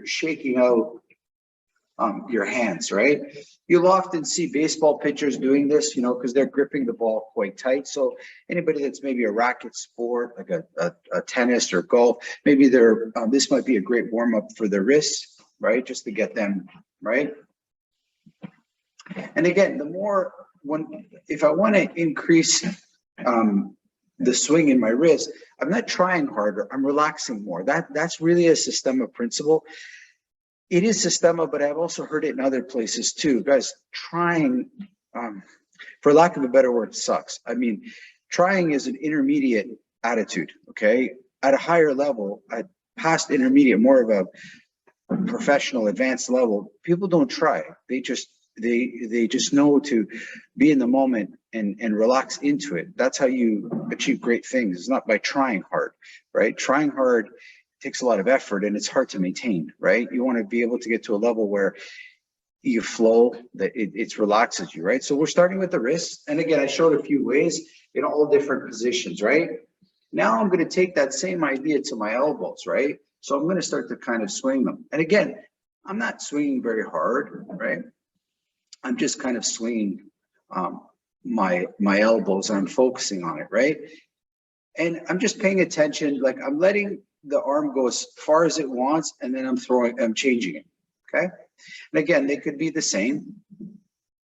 shaking out your hands, right? You'll often see baseball pitchers doing this, you know, because they're gripping the ball quite tight. So anybody that's maybe a racket sport, like a tennis or golf, maybe they're this might be a great warm up for their wrists, right? Just to get them right. And again, the more if I want to increase the swing in my wrist, I'm not trying harder. I'm relaxing more. That's really a Sistema principle. It is Sistema, but I've also heard it in other places too. Guys, trying, for lack of a better word, sucks. I mean, trying is an intermediate attitude, okay? At a higher level, at past intermediate, more of a professional, advanced level, people don't try. They just know to be in the moment and relax into it. That's how you achieve great things. It's not by trying hard, right? Trying hard takes a lot of effort and it's hard to maintain, right? You want to be able to get to a level where you flow, that it relaxes you, right? So we're starting with the wrists. And again, I showed a few ways in all different positions, right? Now I'm going to take that same idea to my elbows, right? So I'm going to start to kind of swing them. And again, I'm not swinging very hard, right? I'm just kind of swinging my elbows and I'm focusing on it, right? And I'm just paying attention, like I'm letting the arm go as far as it wants, and then I'm changing it, okay? And again, they could be the same,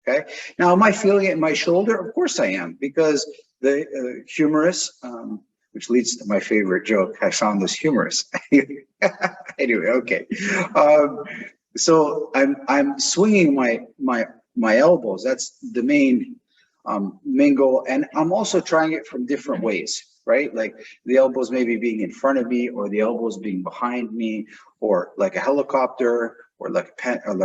okay? Now, am I feeling it in my shoulder? Of course I am, because the humerus, which leads to my favorite joke, I found this humorous. Anyway, okay. So I'm swinging my elbows. That's the main goal, and I'm also trying it from different ways, right? Like the elbows maybe being in front of me, or the elbows being behind me, or like a helicopter, or like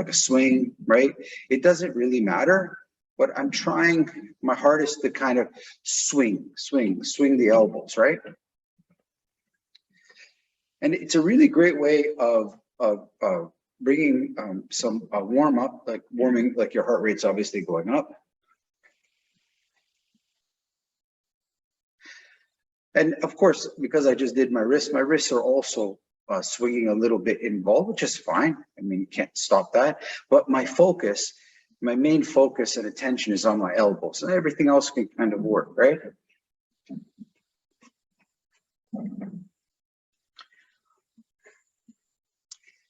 a swing, right? It doesn't really matter, but I'm trying my hardest to kind of swing the elbows, right? And it's a really great way of bringing some warm up, like warming, like your heart rate's obviously going up. And of course, because I just did my wrists are also swinging a little bit involved, which is fine. I mean, you can't stop that. But my main focus and attention is on my elbows, and everything else can kind of work, right?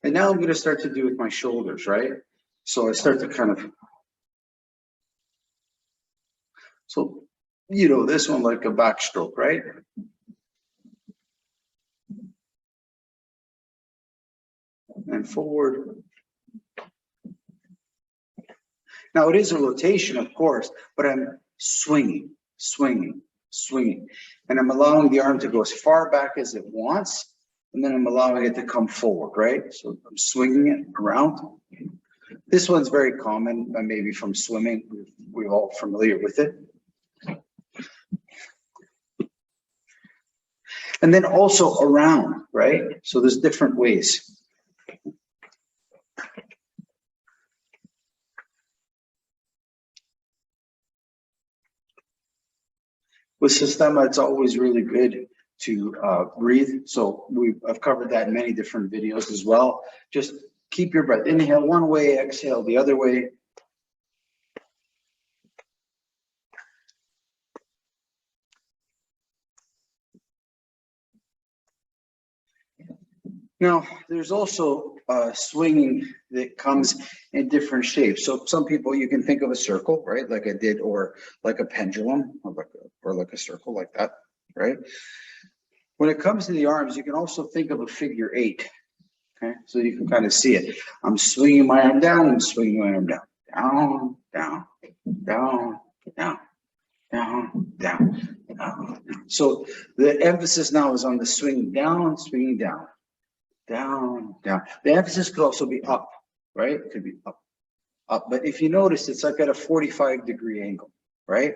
And now I'm going to start to do with my shoulders, right? So I start to kind of, so, you know, this one like a backstroke, right? And forward. Now it is a rotation, of course, but I'm swinging. And I'm allowing the arm to go as far back as it wants, and then I'm allowing it to come forward, right? So I'm swinging it around. This one's very common, maybe from swimming. We're all familiar with it. And then also around, right? So there's different ways. With Sistema, it's always really good to breathe. So I've covered that in many different videos as well. Just keep your breath. Inhale one way, exhale the other way. Now, there's also swinging that comes in different shapes. So some people, you can think of a circle, right? Like I did, or like a pendulum, or like a circle like that, right? When it comes to the arms, you can also think of a figure 8, okay? So you can kind of see it. I'm swinging my arm down, I'm swinging my arm down. Down, down, down, down, down, down, down. So the emphasis now is on the swinging down, swinging down. Down, down. The emphasis could also be up, right? It could be up, up. But if you notice, it's like at a 45-degree angle, right?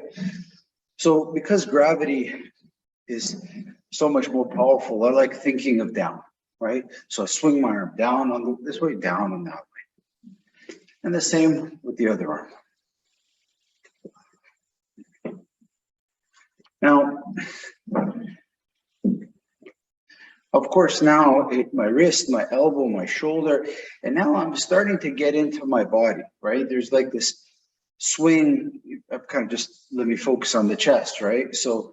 So because gravity is so much more powerful, I like thinking of down, right? So I swing my arm down on this way, down on that way. And the same with the other arm. Now, Of course, now my wrist, my elbow, my shoulder, and now I'm starting to get into my body, right? There's like this swing. I'm kind of just, let me focus on the chest, right? So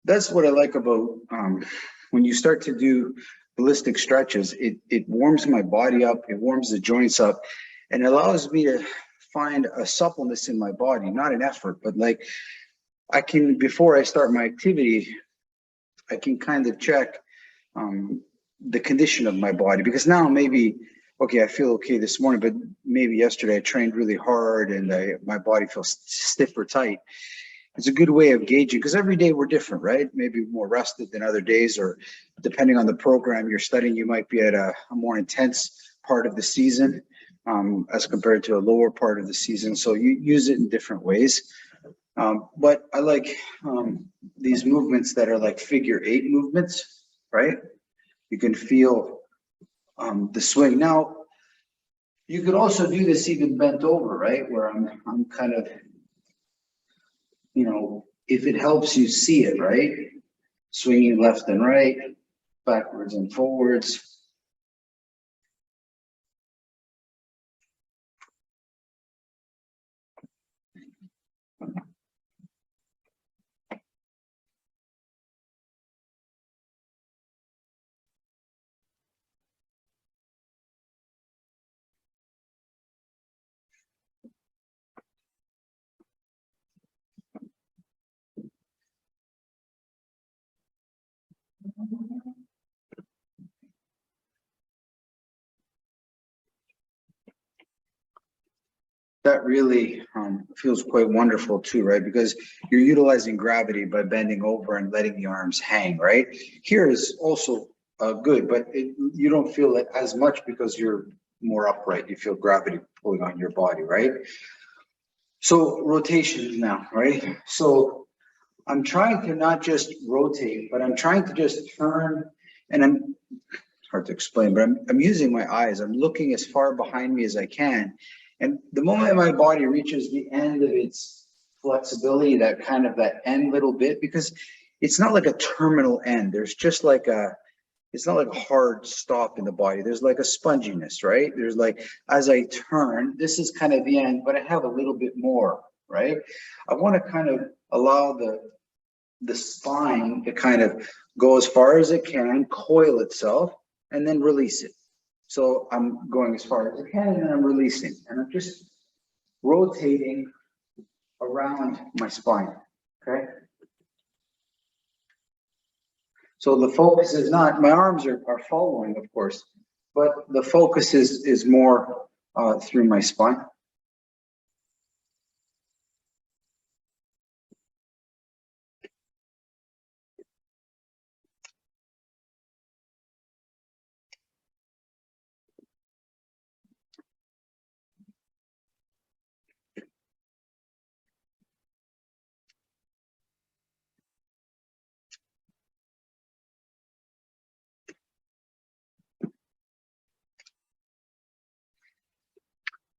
that's what I like about when you start to do ballistic stretches. It warms my body up, it warms the joints up, and allows me to find a suppleness in my body, not an effort, but like I can, before I start my activity, I can kind of check the condition of my body, because now maybe, okay, I feel okay this morning, but maybe yesterday I trained really hard and my body feels stiff or tight. It's a good way of gauging, because every day we're different, right? Maybe more rested than other days, or depending on the program you're studying, you might be at a more intense part of the season as compared to a lower part of the season. So you use it in different ways. But I like these movements that are like figure 8 movements, right? You can feel the swing. Now, you could also do this even bent over, right? Where I'm kind of, you know, if it helps you see it, right? Swinging left and right, backwards and forwards. That really feels quite wonderful too, right? Because you're utilizing gravity by bending over and letting the arms hang, right? Here is also good, but you don't feel it as much because you're more upright. You feel gravity pulling on your body, right? So rotations now, right? So I'm trying to not just rotate, but I'm trying to just turn, and it's hard to explain, but I'm using my eyes. I'm looking as far behind me as I can. And the moment my body reaches the end of its flexibility, that kind of that end little bit, because it's not like a terminal end. There's just like it's not like a hard stop in the body. There's like a sponginess, right? There's like, as I turn, this is kind of the end, but I have a little bit more, right? I want to kind of allow the spine to kind of go as far as it can, coil itself, and then release it. So I'm going as far as I can, and then I'm releasing, and I'm just rotating around my spine, okay? So the focus is not, my arms are following, of course, but the focus is more through my spine.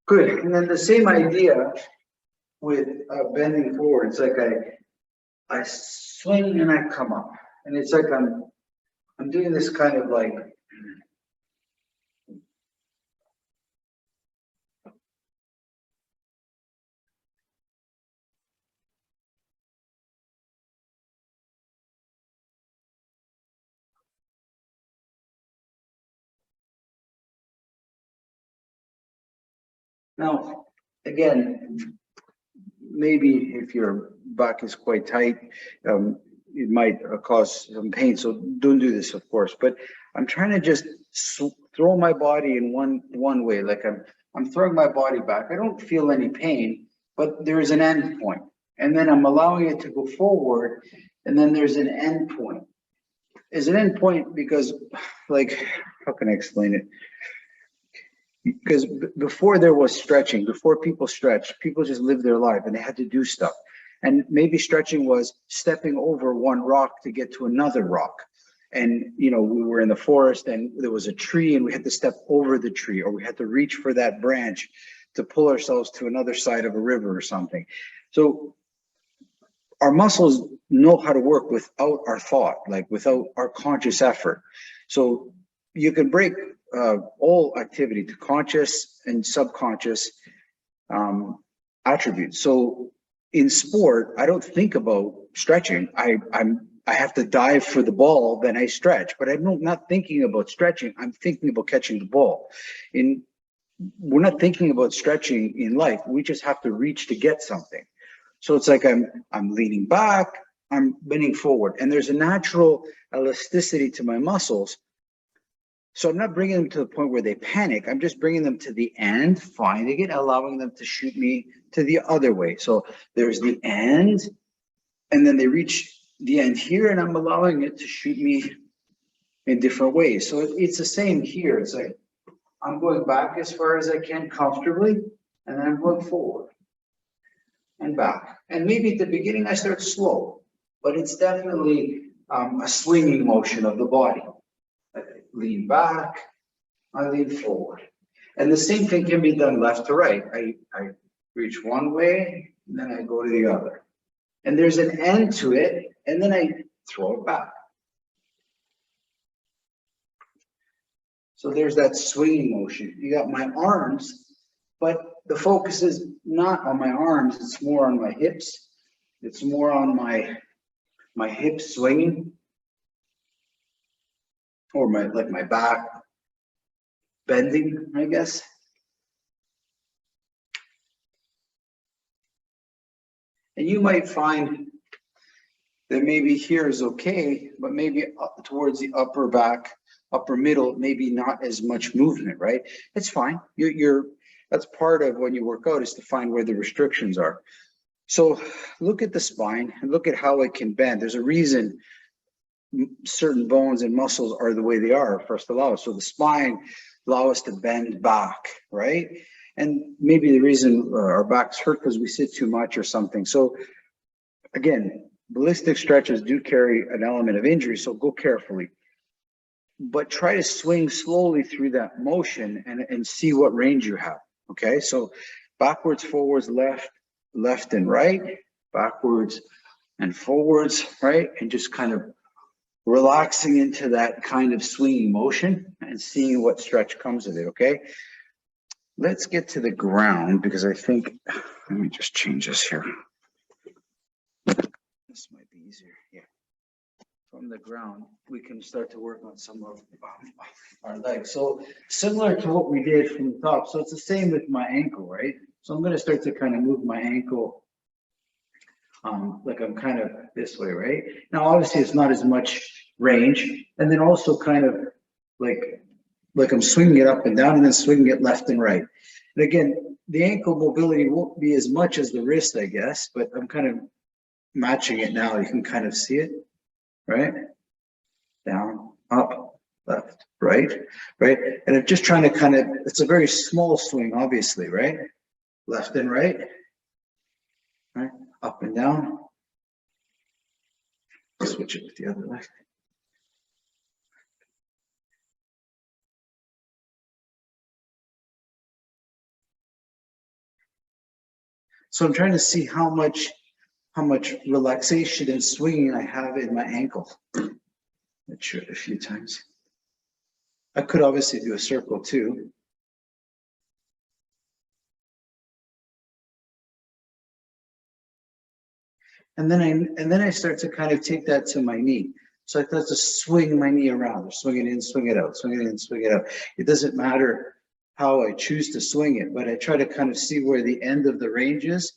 Good, and then the same idea with bending forward. It's like I swing and I come up, and it's like I'm doing this kind of like, now again, maybe if your back is quite tight, it might cause some pain. So don't do this, of course. But I'm trying to just throw my body in one way, like I'm throwing my body back. I don't feel any pain, but there is an end point, and then I'm allowing it to go forward, and then there's an end point. Is an end point because, like, how can I explain it? Because before there was stretching, before people stretched, people just lived their life and they had to do stuff. And maybe stretching was stepping over one rock to get to another rock. And, you know, we were in the forest and there was a tree and we had to step over the tree, or we had to reach for that branch to pull ourselves to another side of a river or something. So our muscles know how to work without our thought, like without our conscious effort. So you can break all activity to conscious and subconscious attributes. So in sport, I don't think about stretching. I have to dive for the ball, then I stretch. But I'm not thinking about stretching. I'm thinking about catching the ball. We're not thinking about stretching in life. We just have to reach to get something. So it's like I'm leaning back, I'm bending forward, and there's a natural elasticity to my muscles. So I'm not bringing them to the point where they panic. I'm just bringing them to the end, finding it, allowing them to shoot me to the other way. So there's the end, and then they reach the end here, and I'm allowing it to shoot me in different ways. So it's the same here. It's like I'm going back as far as I can comfortably, and then I'm going forward and back. And maybe at the beginning I start slow, but it's definitely a swinging motion of the body. I lean back, I lean forward. And the same thing can be done left to right. I reach one way, and then I go to the other. And there's an end to it, and then I throw it back. So there's that swinging motion. You got my arms, but the focus is not on my arms, it's more on my hips. It's more on my hips swinging, or my back bending, I guess. And you might find that maybe here is okay, but maybe up towards the upper back, upper middle, maybe not as much movement, right? It's fine. That's part of when you work out, is to find where the restrictions are. So look at the spine and look at how it can bend. There's a reason certain bones and muscles are the way they are for us to allow. So the spine allow us to bend back, right? And maybe the reason our backs hurt because we sit too much or something. So again, ballistic stretches do carry an element of injury, so go carefully. But try to swing slowly through that motion and see what range you have, okay? So backwards, forwards, left and right, backwards and forwards, right? And just kind of relaxing into that kind of swinging motion and seeing what stretch comes of it, okay? Let's get to the ground, because I think, let me just change this here. This might be easier, yeah. From the ground, we can start to work on some of our legs. So similar to what we did from the top. So it's the same with my ankle, right? So I'm going to start to kind of move my ankle like I'm kind of this way, right? Now, obviously it's not as much range. And then also kind of like I'm swinging it up and down and then swinging it left and right. And again, the ankle mobility won't be as much as the wrist, I guess, but I'm kind of matching it now. You can kind of see it. Right? Down, up, left, right? And I'm just trying to kind of, it's a very small swing, obviously, right? Left and right, up and down. Switch it with the other leg. So I'm trying to see how much relaxation and swinging I have in my ankle. I tried a few times. I could obviously do a circle too. And then I start to kind of take that to my knee. So I start to swing my knee around, or swing it in, swing it out, swing it in, swing it out. It doesn't matter how I choose to swing it, but I try to kind of see where the end of the range is.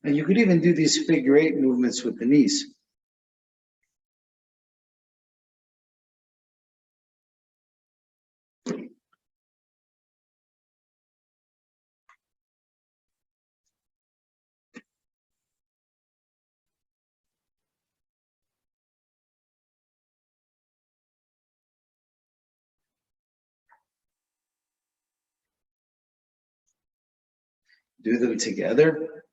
And you could even do these figure eight movements with the knees. Do them together.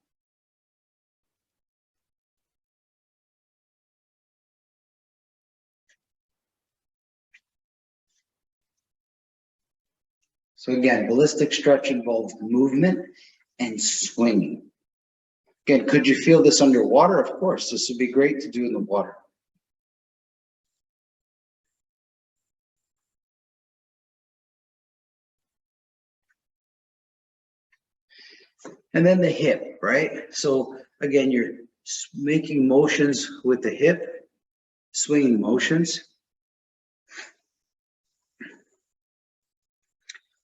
So again, ballistic stretch involves movement and swinging. Again, could you feel this underwater? Of course, this would be great to do in the water. And then the hip, right? So again, you're making motions with the hip, swinging motions.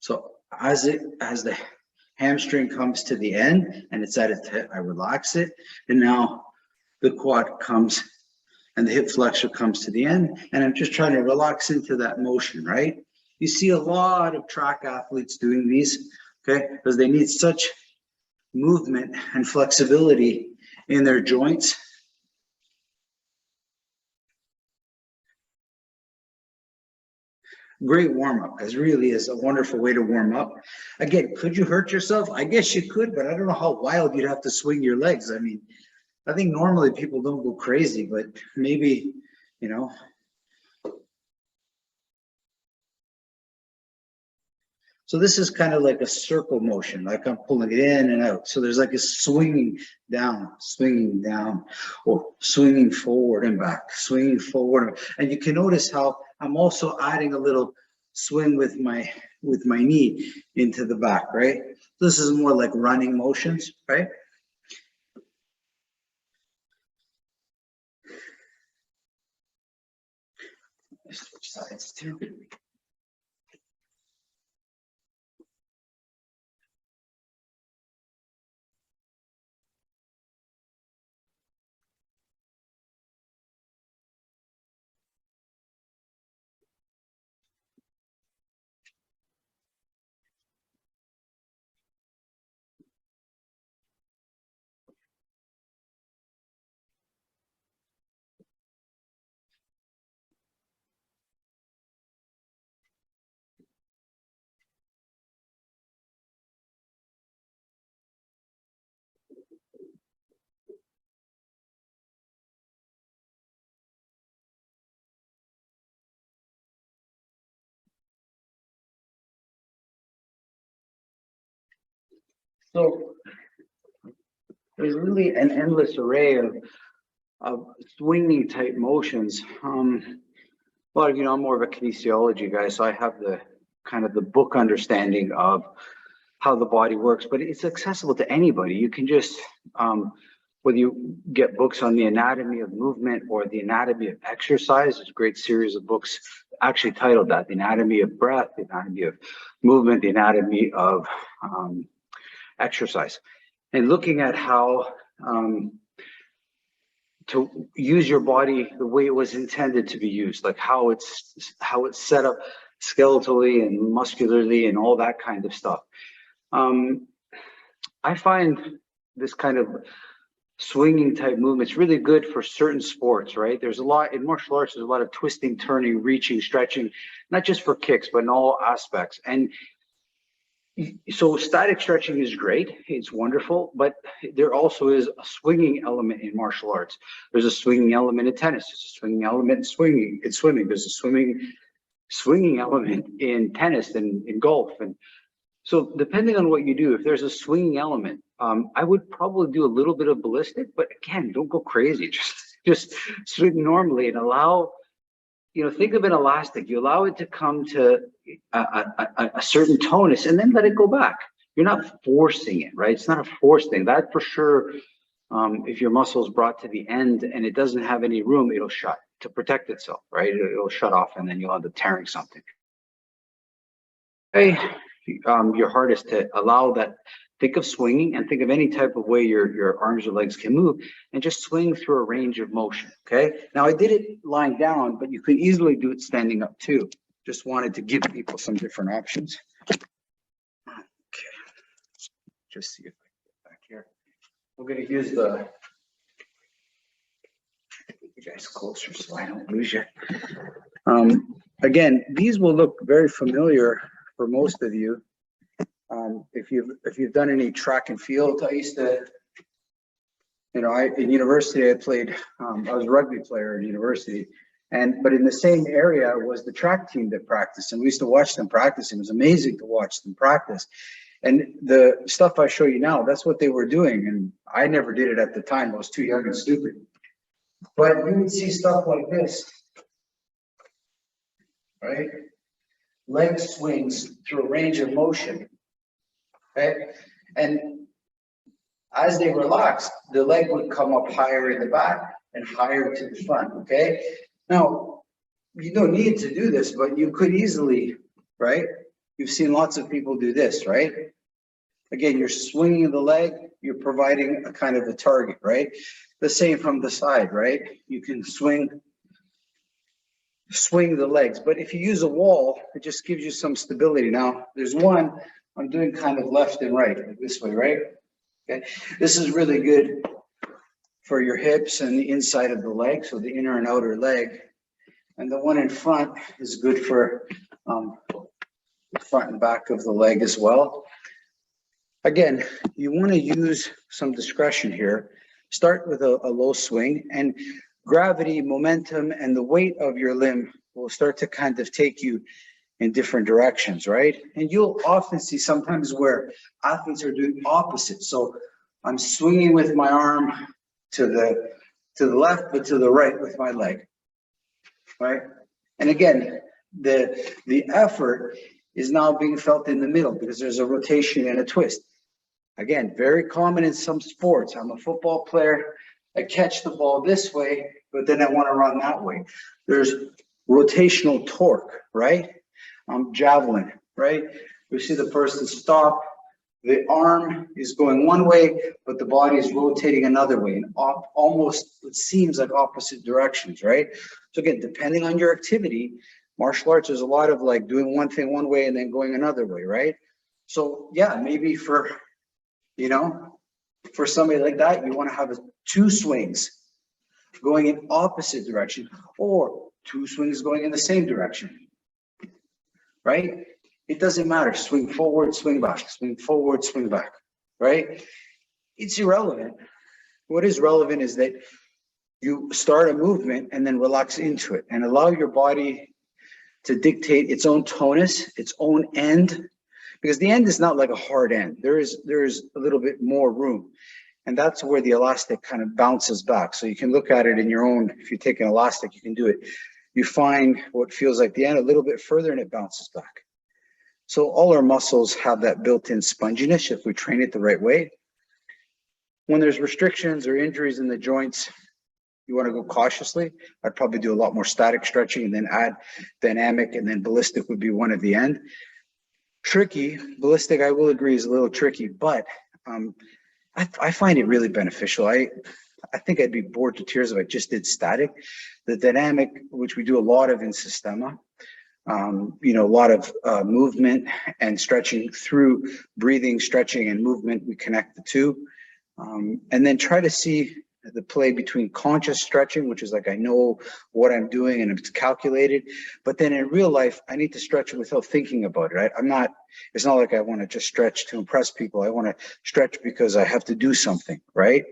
So as the hamstring comes to the end and it's at its hip, I relax it. And now the quad comes and the hip flexor comes to the end. And I'm just trying to relax into that motion, right? You see a lot of track athletes doing these, okay? Because they need such movement and flexibility in their joints. Great warm-up, because really is a wonderful way to warm up. Again, could you hurt yourself? I guess you could, but I don't know how wild you'd have to swing your legs. I mean, I think normally people don't go crazy, but maybe, you know. So this is kind of like a circle motion, like I'm pulling it in and out. So there's like a swinging down, or swinging forward and back, swinging forward. And you can notice how I'm also adding a little swing with my knee into the back, right? This is more like running motions, right? Switch sides too. So there's really an endless array of swinging type motions. A lot of you know I'm more of a kinesiology guy, so I have the kind of the book understanding of how the body works, but it's accessible to anybody. You can just, whether you get books on the anatomy of movement or the anatomy of exercise, there's a great series of books actually titled that, the anatomy of breath, the anatomy of movement, the anatomy of exercise. And looking at how to use your body the way it was intended to be used, like how it's set up skeletally and muscularly and all that kind of stuff. I find this kind of swinging type movements really good for certain sports, right? There's a lot in martial arts, there's a lot of twisting, turning, reaching, stretching, not just for kicks, but in all aspects. And so static stretching is great, it's wonderful, but there also is a swinging element in martial arts. There's a swinging element in tennis, there's a swinging element in swimming, there's a swinging element in tennis and in golf. And so depending on what you do, if there's a swinging element, I would probably do a little bit of ballistic, but again, don't go crazy. Just swing normally and allow, you know, think of an elastic. You allow it to come to a certain tonus and then let it go back. You're not forcing it, right? It's not a forced thing. That for sure, if your muscle is brought to the end and it doesn't have any room, it'll shut to protect itself, right? It'll shut off and then you'll end up tearing something. Okay. Your heart is to allow that. Think of swinging and think of any type of way your arms or legs can move and just swing through a range of motion. Okay. Now I did it lying down, but you could easily do it standing up too. Just wanted to give people some different options. Okay. Just see if I can get back here. We're going to use the, you guys closer so I don't lose you. Again, these will look very familiar for most of you. If you've done any track and field, I used to, you know, in university I played, I was a rugby player in university, But in the same area was the track team that practiced, and we used to watch them practice. It was amazing to watch them practice. And the stuff I show you now, that's what they were doing. And I never did it at the time. I was too young and stupid. But you would see stuff like this, right? Leg swings through a range of motion, okay? And as they relaxed, the leg would come up higher in the back and higher to the front, okay? Now, you don't need to do this, but you could easily, right? You've seen lots of people do this, right? Again, you're swinging the leg, you're providing a kind of a target, right? The same from the side, right? You can swing the legs, but if you use a wall, it just gives you some stability. Now, there's one, I'm doing kind of left and right, like this way, right? Okay, this is really good for your hips and the inside of the leg, so the inner and outer leg. And the one in front is good for the front and back of the leg as well. Again, you want to use some discretion here. Start with a low swing, and gravity, momentum, and the weight of your limb will start to kind of take you in different directions, right? And you'll often see sometimes where athletes are doing opposite. So I'm swinging with my arm to the left, but to the right with my leg, right? And again, the effort is now being felt in the middle because there's a rotation and a twist. Again, very common in some sports. I'm a football player. I catch the ball this way, but then I want to run that way. There's rotational torque, right? Javelin, right? We see the person stop. The arm is going one way, but the body is rotating another way, and almost it seems like opposite directions, right? So again, depending on your activity, martial arts, there's a lot of like doing one thing one way and then going another way, right? So yeah, maybe for, you know, for somebody like that, you want to have two swings going in opposite direction, or two swings going in the same direction, right? It doesn't matter. Swing forward, swing back, swing forward, swing back, right? It's irrelevant. What is relevant is that you start a movement and then relax into it and allow your body to dictate its own tonus, its own end, because the end is not like a hard end. There is a little bit more room. And that's where the elastic kind of bounces back. So you can look at it in your own, if you take an elastic, you can do it. You find what feels like the end a little bit further and it bounces back. So all our muscles have that built-in sponginess if we train it the right way. When there's restrictions or injuries in the joints, you want to go cautiously. I'd probably do a lot more static stretching and then add dynamic, and then ballistic would be one at the end. Tricky, ballistic, I will agree, is a little tricky, but I find it really beneficial. I think I'd be bored to tears if I just did static. The dynamic, which we do a lot of in Sistema, you know, a lot of movement and stretching through breathing, stretching, and movement. We connect the two. And then try to see the play between conscious stretching, which is like I know what I'm doing and it's calculated, but then in real life, I need to stretch without thinking about it. It's not like I want to just stretch to impress people. I want to stretch because I have to do something, right?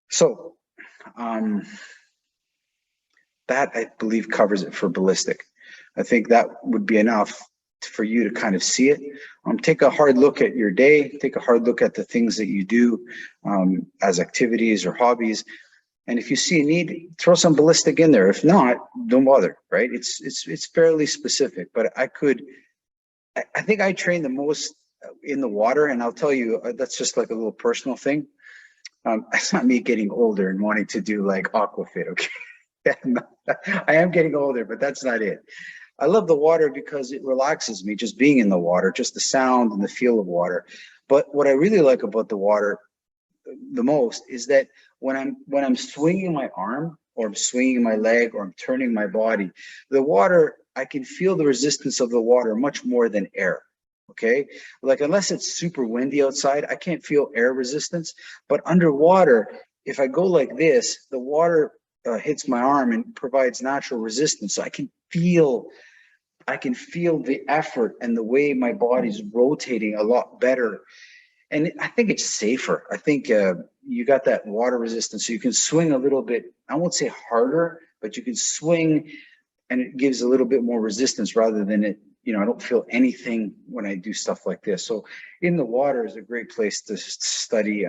So that I believe covers it for ballistic. I think that would be enough for you to kind of see it. Take a hard look at your day, take a hard look at the things that you do as activities or hobbies. And if you see a need, throw some ballistic in there. If not, don't bother, right? It's fairly specific, but I think I train the most in the water, and I'll tell you, that's just like a little personal thing. It's not me getting older and wanting to do like aquafit, okay? I am getting older, but that's not it. I love the water because it relaxes me, just being in the water, just the sound and the feel of water. But what I really like about the water the most is that when I'm swinging my arm, or I'm swinging my leg, or I'm turning my body, the water, I can feel the resistance of the water much more than air. Okay, like unless it's super windy outside, I can't feel air resistance. But underwater, if I go like this, the water hits my arm and provides natural resistance. So I can feel the effort and the way my body's rotating a lot better. And I think it's safer. I think you got that water resistance, so you can swing a little bit, I won't say harder, but you can swing and it gives a little bit more resistance rather than it, I don't feel anything when I do stuff like this. So in the water is a great place to study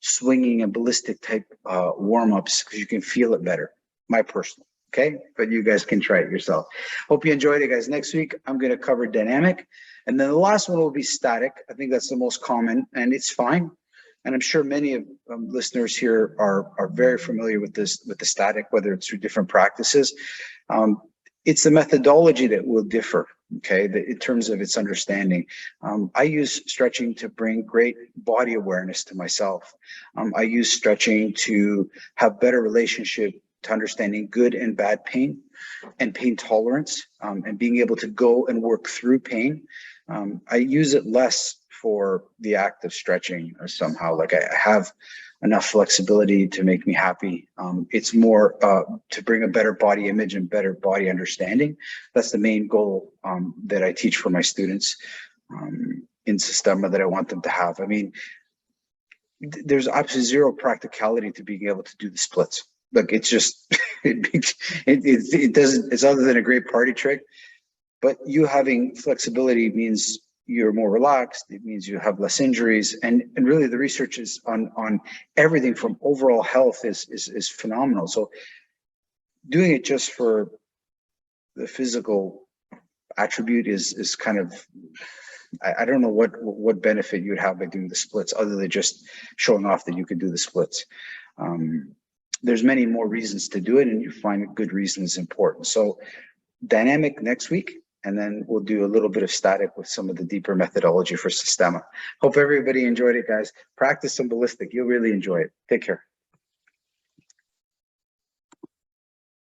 swinging and ballistic type warm-ups because you can feel it better. My personal, okay? But you guys can try it yourself. Hope you enjoyed it, guys. Next week, I'm going to cover dynamic. And then the last one will be static. I think that's the most common, and it's fine. And I'm sure many of listeners here are very familiar with this, with the static, whether it's through different practices. It's the methodology that will differ, okay, in terms of its understanding. I use stretching to bring great body awareness to myself. I use stretching to have better relationship to understanding good and bad pain and pain tolerance, and being able to go and work through pain. I use it less for the act of stretching or somehow, like I have enough flexibility to make me happy. It's more to bring a better body image and better body understanding. That's the main goal that I teach for my students in Systema that I want them to have. I mean, there's absolutely zero practicality to being able to do the splits. Like it's just, it doesn't, it's other than a great party trick, but you having flexibility means you're more relaxed. It means you have less injuries, and really the research is on everything from overall health is phenomenal. So doing it just for the physical attribute is kind of, I don't know what benefit you'd have by doing the splits other than just showing off that you could do the splits. There's many more reasons to do it, and you find good reasons important. So dynamic next week. And then we'll do a little bit of static with some of the deeper methodology for Systema. Hope everybody enjoyed it, guys. Practice some ballistic. You'll really enjoy it. Take care.